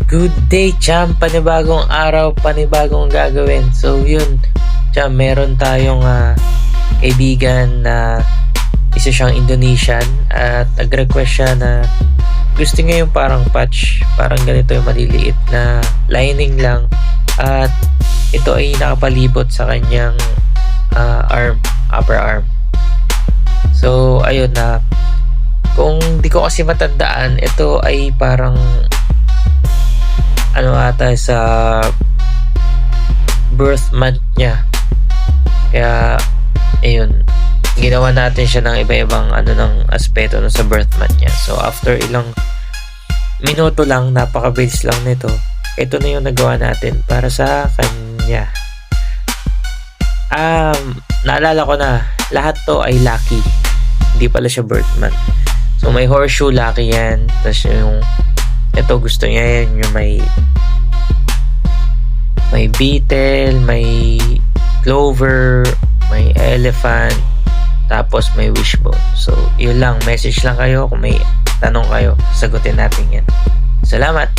Good day, champ! Panibagong araw, panibagong gagawin. So, yun, champ, meron tayong kaibigan na isa siyang Indonesian at nag-request siya na gusto niya yung parang patch, parang ganito yung maliliit na lining lang at ito ay nakapalibot sa kanyang upper arm. So, ayun na. Kung di ko kasi matandaan, ito ay parang ata sa birth month niya. Kaya, ayun, ginawa natin siya ng iba-ibang ng aspeto sa birth month niya. So, after ilang minuto lang, napakabilis lang nito. Ito na yung nagawa natin para sa kanya. Naalala ko na, lahat to ay lucky. Hindi pala siya birth month. So, may horseshoe lucky yan. Tapos yung ito gusto niya yan, yung may beetle, may clover, may elephant, tapos may wishbone. So, yun lang. Message lang kayo kung may tanong kayo. Sagutin natin yan. Salamat!